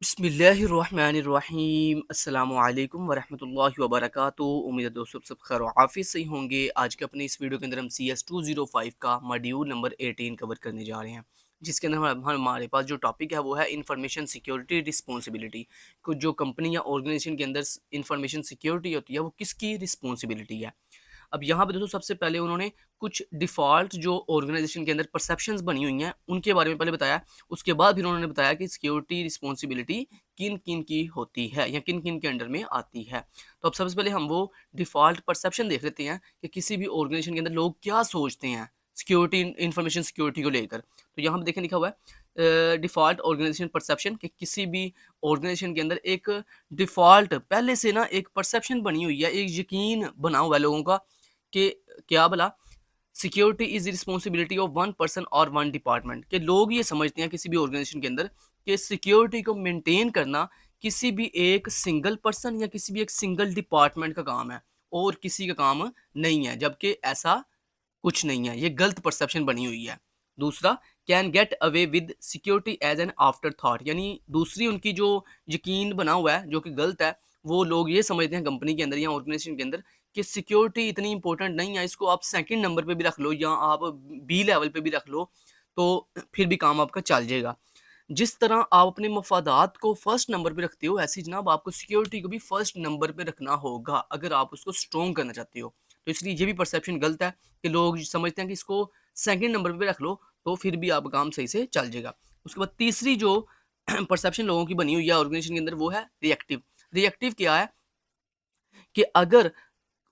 बिस्मिल्लाहिर्रहमानिर्रहीम अस्सलामुअलैकुम वरहमतुल्लाहि वबरकातुहू। उम्मीद है दोस्तों सब खैर व आफियत से ही होंगे। आज के अपने इस वीडियो के अंदर हम CS 205 का मॉड्यूल नंबर 18 कवर करने जा रहे हैं, जिसके अंदर हमारे पास जो टॉपिक है वो है इंफॉर्मेशन सिक्योरिटी रिस्पॉन्सिबिलिटी। कुछ जो कंपनी या ऑर्गेनाइजेशन के अंदर इंफॉर्मेशन सिक्योरिटी होती है वो किसकी रिस्पॉन्सिबिलिटी है। अब यहाँ पे दोस्तों सबसे पहले उन्होंने कुछ डिफ़ॉल्ट जो ऑर्गेनाइजेशन के अंदर परसेप्शंस बनी हुई हैं उनके बारे में पहले बताया। उसके बाद फिर उन्होंने बताया कि सिक्योरिटी रिस्पॉन्सिबिलिटी किन-किन की होती है या किन-किन के अंडर में आती है। तो अब सबसे पहले हम वो डिफ़ॉल्ट परसेप्शन देख लेते हैं कि किसी भी ऑर्गेनाइजेशन के अंदर लोग क्या सोचते हैं सिक्योरिटी इन्फॉर्मेशन सिक्योरिटी को लेकर। तो यहाँ पे देखें लिखा हुआ है डिफ़ॉल्ट ऑर्गेनाइजेशन परसेप्शन कि किसी भी ऑर्गेनाइजेशन के अंदर एक डिफ़ॉल्ट पहले से ना एक परसेप्शन बनी हुई है, एक यकीन बना हुआ है लोगों का कि क्या भला security is responsibility of one person और वन डिपार्टमेंट, कि लोग ये समझते हैं किसी भी ऑर्गेनाइजेशन के अंदर कि सिक्योरिटी को मेंटेन करना किसी भी एक सिंगल पर्सन या किसी भी एक सिंगल डिपार्टमेंट का काम है और किसी का काम नहीं है, जबकि ऐसा कुछ नहीं है। ये गलत परसेप्शन बनी हुई है। दूसरा, can get away with security as an afterthought, यानी दूसरी उनकी जो यकीन बना हुआ है जो कि गलत है, वो लोग ये समझते हैं कंपनी के अंदर या ऑर्गेनाइजेशन के अंदर कि सिक्योरिटी इतनी इंपॉर्टेंट नहीं है, इसको आप सेकंड नंबर पे भी रख लो या आप बी लेवल पे भी रख लो तो फिर भी काम आपका चल जाएगा। जिस तरह आप अपने मफादात को फर्स्ट नंबर पे रखते हो, ऐसे ही जनाब आपको सिक्योरिटी को भी फर्स्ट नंबर पे रखना होगा अगर आप उसको स्ट्रॉन्ग करना चाहते हो। तो इसलिए ये भी परसेप्शन गलत है कि लोग समझते हैं कि इसको सेकंड नंबर पे रख लो तो फिर भी आपका काम सही से चल जाएगा। उसके बाद तीसरी जो परसेप्शन लोगों की बनी हुई है ऑर्गेनाइजेशन के अंदर वो है रिएक्टिव। रिएक्टिव क्या है कि अगर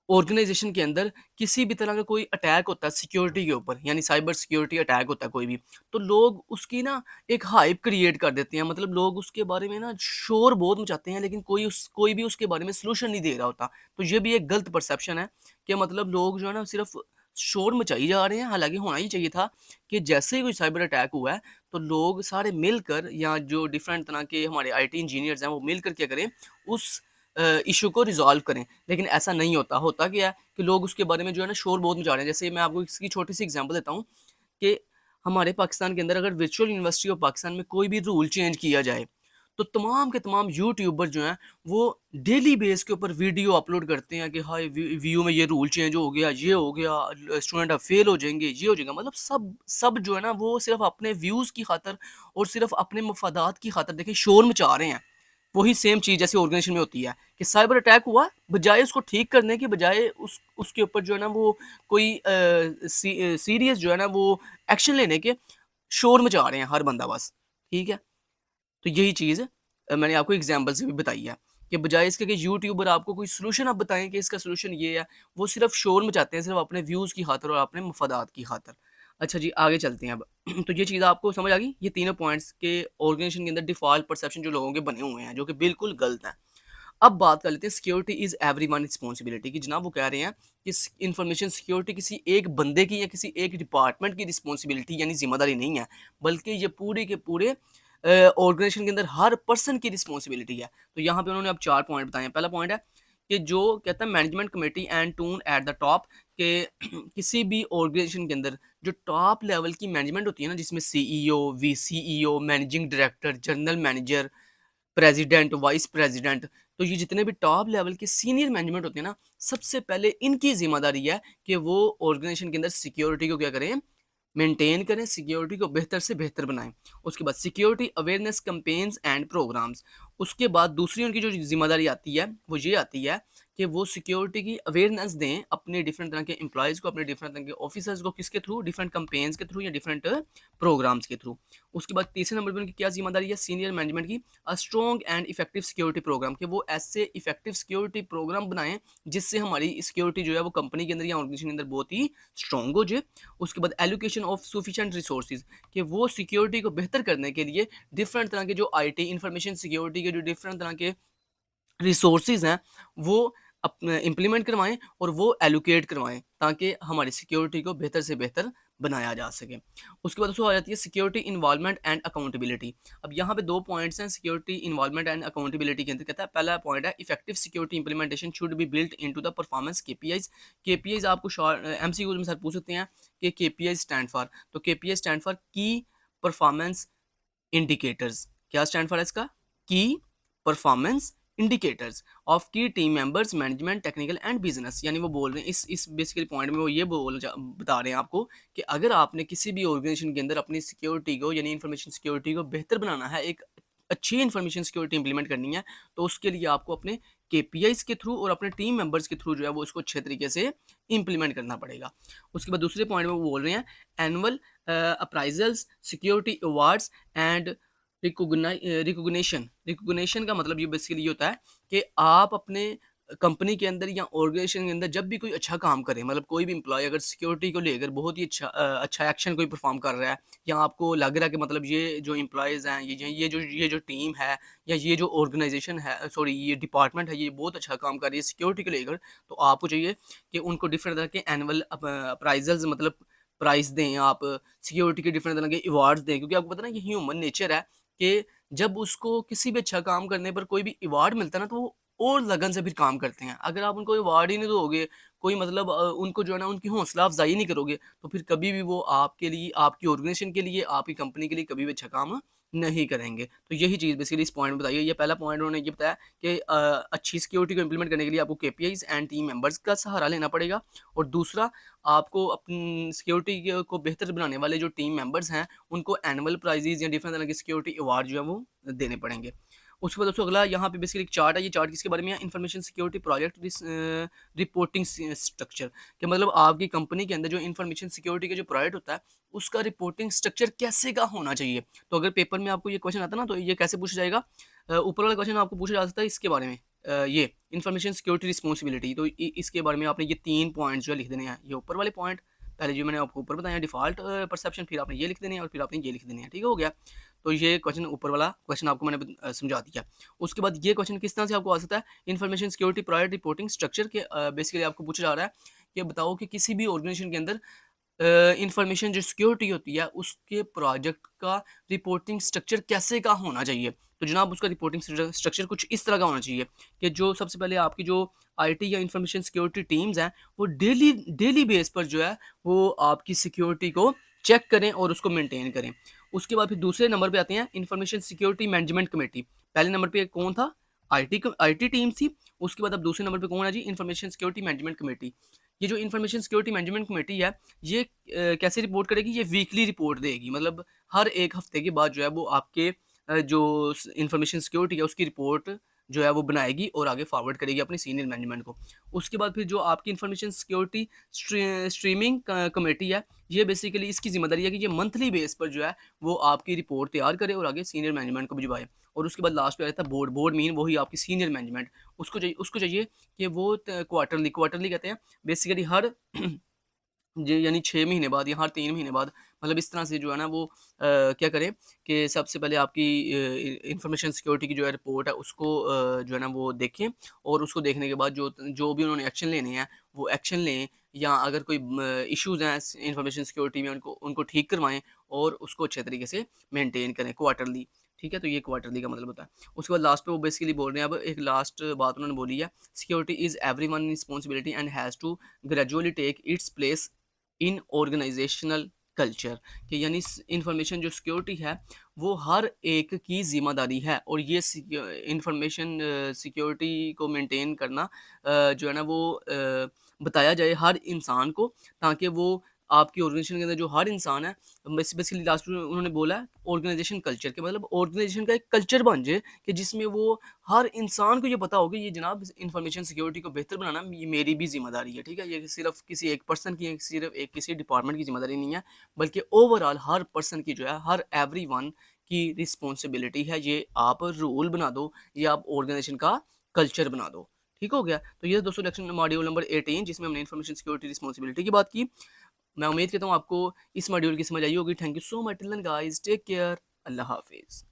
ऑर्गेनाइजेशन के अंदर किसी भी तरह का कोई अटैक होता है सिक्योरिटी के ऊपर, यानी साइबर सिक्योरिटी अटैक होता है कोई भी, तो लोग उसकी ना एक हाइप क्रिएट कर देते हैं। मतलब लोग उसके बारे में ना शोर बहुत मचाते हैं, लेकिन कोई भी उसके बारे में सॉल्यूशन नहीं दे रहा होता। तो ये भी एक गलत परसेप्शन है कि मतलब लोग जो है ना सिर्फ शोर मचाई जा रहे हैं। हालांकि होना ही चाहिए था कि जैसे ही कोई साइबर अटैक हुआ है तो लोग सारे मिलकर या जो डिफरेंट तरह के हमारे IT इंजीनियर्स हैं वो मिलकर क्या करें, उस इश्यू को रिज़ॉल्व करें। लेकिन ऐसा नहीं होता। होता क्या है कि लोग उसके बारे में जो है ना शोर बहुत मचा रहे हैं। जैसे मैं आपको इसकी छोटी-सी एग्ज़ाम्पल देता हूँ कि हमारे पाकिस्तान के अंदर अगर वर्चुअल यूनिवर्सिटी ऑफ पाकिस्तान में कोई भी रूल चेंज किया जाए, तो तमाम के तमाम यूट्यूबर जो हैं, वो डेली बेस के ऊपर वीडियो अपलोड करते हैं कि हाय व्यू में ये रूल चेंज हो गया, ये हो गया, स्टूडेंट अब फेल हो जाएँगे, ये हो जाएगा। मतलब सब सब जो है ना वो सिर्फ़ अपने व्यूज़ की खातिर और सिर्फ़ अपने मफादात की खातिर देखिए शोर मचा रहे हैं। वही सेम चीज़ जैसे ऑर्गेनाइजेशन में होती है कि साइबर अटैक हुआ, बजाय उसको ठीक करने के बजाय उसके ऊपर जो है ना वो कोई सीरियस जो है ना वो एक्शन लेने के शोर मचा रहे हैं हर बंदा बस, ठीक है? तो यही चीज़ मैंने आपको एग्ज़ाम्पल से भी बताई है कि बजाय इसके कि यूट्यूबर आपको कोई सॉल्यूशन आप बताएँ कि इसका सॉल्यूशन ये है, वो सिर्फ़ शोर मचाते हैं, सिर्फ़ अपने व्यूज़ की खातिर और अपने मफादात की खातिर। अच्छा जी, आगे चलते हैं अब। तो ये चीज़ आपको समझ आ गई? ये तीनों पॉइंट्स के ऑर्गेनाइजेशन के अंदर डिफ़ॉल्ट परसेप्शन जो लोगों के बने हुए हैं, जो कि बिल्कुल गलत है। अब बात कर लेते हैं सिक्योरिटी इज़ एवरीवन रिस्पॉन्सिबिलिटी की। जनाब वो कह रहे हैं कि इंफॉर्मेशन सिक्योरिटी किसी एक बंदे की या किसी एक डिपार्टमेंट की रिस्पॉन्सिबिलिटी यानी जिम्मेदारी नहीं है, बल्कि ये पूरे के पूरे ऑर्गेनाइजेशन के अंदर हर पर्सन की रिस्पॉन्सिबिलिटी है। तो यहाँ पे उन्होंने अब 4 पॉइंट बताए हैं। पहला पॉइंट है कि जो कहता है management committee and tone at the top, के किसी भी ऑर्गेनाइजेशन के अंदर जो टॉप लेवल की मैनेजमेंट होती है ना, जिसमें CEO, VCEO, managing director, general manager, president, vice president, तो ये जितने भी टॉप लेवल के सीनियर मैनेजमेंट होते हैं ना, सबसे पहले इनकी ज़िम्मेदारी है कि वो ऑर्गेनाइजेशन के अंदर सिक्योरिटी को क्या करें, मेंटेन करें, सिक्योरिटी को बेहतर से बेहतर बनाएँ। उसके बाद security awareness campaigns and programmes. उसके बाद दूसरी उनकी जो ज़िम्मेदारी आती है, वो ये आती है कि वो सिक्योरिटी की अवेयरनेस दें अपने डिफरेंट तरह के एम्प्लॉइज़ को, अपने डिफरेंट तरह के ऑफिसर्स को, किसके थ्रू? डिफरेंट कैम्पेन्स के थ्रू या डिफरेंट प्रोग्राम्स के थ्रू। उसके बाद तीसरे नंबर पे उनकी क्या ज़िम्मेदारी है सीनियर मैनेजमेंट की? A strong and effective security programme, कि वो ऐसे इफेक्टिव सिक्योरिटी प्रोग्राम बनाएँ, जिससे हमारी सिक्योरिटी जो है वो कंपनी के अंदर या ऑर्गेनाइजेशन के अंदर बहुत ही स्ट्रॉन्ग हो जाए। उसके बाद एलोकेशन ऑफ सफिशिएंट रिसोर्सेज, कि वो सिक्योरिटी को बेहतर करने के लिए डिफरेंट तरह के जो IT इंफॉर्मेशन सिक्योरिटी के जो डिफरेंट तरह के रिसोर्सेज हैं वो इम्प्लीमेंट करवाएं और वो एलोकेट करवाएं, ताकि हमारी सिक्योरिटी को बेहतर से बेहतर बनाया जा सके। उसके बाद उसको आ जाती है सिक्योरिटी इन्वॉल्वमेंट एंड अकाउंटेबिलिटी। अब यहाँ पे 2 पॉइंट्स हैं सिक्योरिटी इन्वॉल्वमेंट एंड अकाउंटेबिलिटी के अंदर। कहता है पहला पॉइंट है effective security implementation should be built into the performance KPIs। KPIs आपको शॉर्ट MCQ में सर पूछ सकते हैं कि KPI स्टैंड फॉर, तो KPI स्टैंड फॉर की परफॉर्मेंस इंडिकेटर्स। क्या स्टैंड फॉर है इसका? की परफॉर्मेंस इंडिकेटर्स ऑफ की team members management technical and business. यानी वो बोल रहे हैं इस बेसिकली पॉइंट में वो ये बता रहे हैं आपको कि अगर आपने किसी भी ऑर्गेनाइजेशन के अंदर अपनी सिक्योरिटी को यानी इंफॉर्मेशन सिक्योरिटी को बेहतर बनाना है, एक अच्छी इंफॉर्मेशन सिक्योरिटी इंप्लीमेंट करनी है, तो उसके लिए आपको अपने केपीआईज के थ्रू और अपने टीम मेंबर्स के थ्रू जो है वो उसको अच्छे तरीके से इंप्लीमेंट करना पड़ेगा। उसके बाद दूसरे पॉइंट में वो बोल रहे हैं annual appraisals security awards and recognition. Recognition का मतलब ये बेसिकली ये होता है कि आप अपने कंपनी के अंदर या ऑर्गेनाइजेशन के अंदर जब भी कोई अच्छा काम करे, मतलब कोई भी एम्प्लॉय अगर सिक्योरिटी को लेकर बहुत ही अच्छा एक्शन कोई परफॉर्म कर रहा है, या आपको लग रहा है कि मतलब ये जो एम्प्लॉयज़ हैं, ये जो टीम है या ये जो ऑर्गेनाइजेशन है, सॉरी ये डिपार्टमेंट है, ये बहुत अच्छा काम कर रही है सिक्योरिटी को लेकर, तो आपको चाहिए कि उनको डिफरेंट तरह के एनुअल अप्राइजल्स मतलब प्राइज़ दें आप, सिक्योरिटी के डिफरेंट तरह के अवार्ड्स दें, क्योंकि आपको पता है ना ये ह्यूमन नेचर है कि जब उसको किसी भी अच्छा काम करने पर कोई भी अवार्ड मिलता है ना, तो वो और लगन से फिर काम करते हैं। अगर आप उनको अवार्ड ही नहीं दोगे, कोई मतलब उनको जो है ना उनकी हौसला अफ़ज़ाई नहीं करोगे, तो फिर कभी भी वो आपके लिए, आपकी ऑर्गेनाइजेशन के लिए, आपकी कंपनी के लिए कभी भी अच्छा काम नहीं करेंगे। तो यही चीज़ बेसिकली इस पॉइंट में बताई है। ये पहला पॉइंट उन्होंने ये बताया कि अच्छी सिक्योरिटी को इम्प्लीमेंट करने के लिए आपको केपीआईज़ एंड टीम मेंबर्स का सहारा लेना पड़ेगा, और दूसरा आपको अपनी सिक्योरिटी को बेहतर बनाने वाले जो टीम मेंबर्स हैं, उनको एनुअल प्राइज़ेज़ या डिफरेंट तरह के सिक्योरिटी अवार्ड जो है वो देने पड़ेंगे। उसके बाद दोस्तों अगला यहाँ पे बेसिकली एक चार्ट है, ये चार्ट किसके बारे में है? Information security project reporting structure, कि मतलब आपकी कंपनी के अंदर जो इन्फॉर्मेशन सिक्योरिटी का जो प्रोजेक्ट होता है, उसका रिपोर्टिंग स्ट्रक्चर कैसे का होना चाहिए। तो अगर पेपर में आपको ये क्वेश्चन आता है ना, तो ये कैसे पूछा जाएगा? ऊपर वाला क्वेश्चन आपको पूछा जा सकता है इसके बारे में, ये इन्फॉर्मेशन सिक्योरिटी रिस्पॉन्सिबिलिटी, तो इसके बारे में आपने ये 3 पॉइंट जो है लिख देने हैं। ये ऊपर वाले पॉइंट, पहले जो मैंने आपको ऊपर बताया डिफ़ॉल्ट परसेप्शन, फिर आपने ये लिख देने हैं और फिर आपने ये लिख देने हैं, ठीक हो गया? तो ये क्वेश्चन ऊपर वाला क्वेश्चन आपको मैंने समझा दिया। उसके बाद ये क्वेश्चन किस तरह से आपको आ सकता है? Information security provide reporting structure के बेसिकली आपको पूछा जा रहा है कि बताओ कि किसी भी ऑर्गेनाइजेशन के अंदर इन्फॉर्मेशन जो सिक्योरिटी होती है, उसके प्रोजेक्ट का रिपोर्टिंग स्ट्रक्चर कैसे का होना चाहिए? तो जनाब उसका रिपोर्टिंग स्ट्रक्चर कुछ इस तरह का होना चाहिए कि जो सबसे पहले आपकी जो आईटी या इन्फॉर्मेशन सिक्योरिटी टीम्स हैं, वो डेली डेली बेस पर जो है, वो आपकी सिक्योरिटी को चेक करें और उसको मेंटेन करें। उसके बाद फिर दूसरे नंबर पे आते हैं इन्फॉर्मेशन सिक्योरिटी मैनेजमेंट कमेटी। पहले नंबर पे कौन था? आईटी टीम थी। उसके बाद अब दूसरे नंबर पे कौन है जी? Information security management committee. ये जो इन्फॉर्मेशन सिक्योरिटी मैनेजमेंट कमेटी है, ये कैसे रिपोर्ट करेगी? ये वीकली रिपोर्ट देगी, मतलब हर 1 हफ्ते के बाद जो है वो आपके जो इन्फॉर्मेशन सिक्योरिटी है उसकी रिपोर्ट जो है वो बनाएगी और आगे फॉरवर्ड करेगी अपनी सीनियर मैनेजमेंट को। उसके बाद फिर जो आपकी इन्फॉर्मेशन सिक्योरिटी स्ट्रीमिंग कमेटी है, ये बेसिकली इसकी जिम्मेदारी है कि ये मंथली बेस पर जो है वो आपकी रिपोर्ट तैयार करे और आगे सीनियर मैनेजमेंट को भिजवाए। और उसके बाद लास्ट पे आ जाता है बोर्ड। बोर्ड मीन वही आपकी सीनियर मैनेजमेंट, उसको चाहिए कि वो क्वार्टरली क्वार्टरली कहते हैं बेसिकली हर जी, यानी 6 महीने बाद या हर 3 महीने बाद, मतलब इस तरह से जो है ना वो क्या करें कि सबसे पहले आपकी इन्फॉर्मेशन सिक्योरिटी की जो है रिपोर्ट है उसको जो है ना वो देखें, और उसको देखने के बाद जो जो भी उन्होंने एक्शन लेने हैं वो एक्शन लें, या अगर कोई इश्यूज़ हैं इन्फॉर्मेशन सिक्योरिटी में उनको उनको ठीक करवाएँ और उसको अच्छे तरीके से मेंटेन करें क्वार्टरली। ठीक है? तो ये क्वार्टरली का मतलब होता है। उसके बाद लास्ट पे वो बेसिकली बोल रहे हैं, अब एक लास्ट बात उन्होंने बोली है, security is everyone responsibility and has to gradually take its place in organisational culture, कि यानी इंफॉर्मेशन जो सिक्योरिटी है वो हर एक की ज़िम्मेदारी है, और ये इंफॉर्मेशन सिक्योरिटी को मेंटेन करना जो है ना वो बताया जाए हर इंसान को, ताकि वो आपकी ऑर्गेनाइजेशन के अंदर जो हर इंसान है, बेसिकली लास्ट में उन्होंने बोला है ऑर्गेनाइजेशन कल्चर के मतलब ऑर्गेनाइजेशन का एक कल्चर बन जाए कि जिसमें वो हर इंसान को ये पता हो कि ये जनाब इन्फॉर्मेशन सिक्योरिटी को बेहतर बनाना ये मेरी भी ज़िम्मेदारी है, ठीक है? ये सिर्फ़ किसी एक पर्सन की, सिर्फ़ एक किसी डिपार्टमेंट की ज़िम्मेदारी नहीं है, बल्कि ओवरऑल हर पर्सन की जो है, हर एवरीवन की रिस्पॉन्सिबिलिटी है। ये आप रूल बना दो, ये आप ऑर्गेनाइजेशन का कल्चर बना दो। ठीक हो गया? तो ये दोस्तों लेक्चर मॉड्यूल नंबर 18 जिसमें हमने इन्फॉर्मेशन सिक्योरिटी रिस्पॉन्सिबिलिटी की बात की। मैं उम्मीद करता हूँ आपको इस मॉड्यूल की समझ आई होगी। Thank you so much till then guys, take care, अल्लाह हाफ़िज़।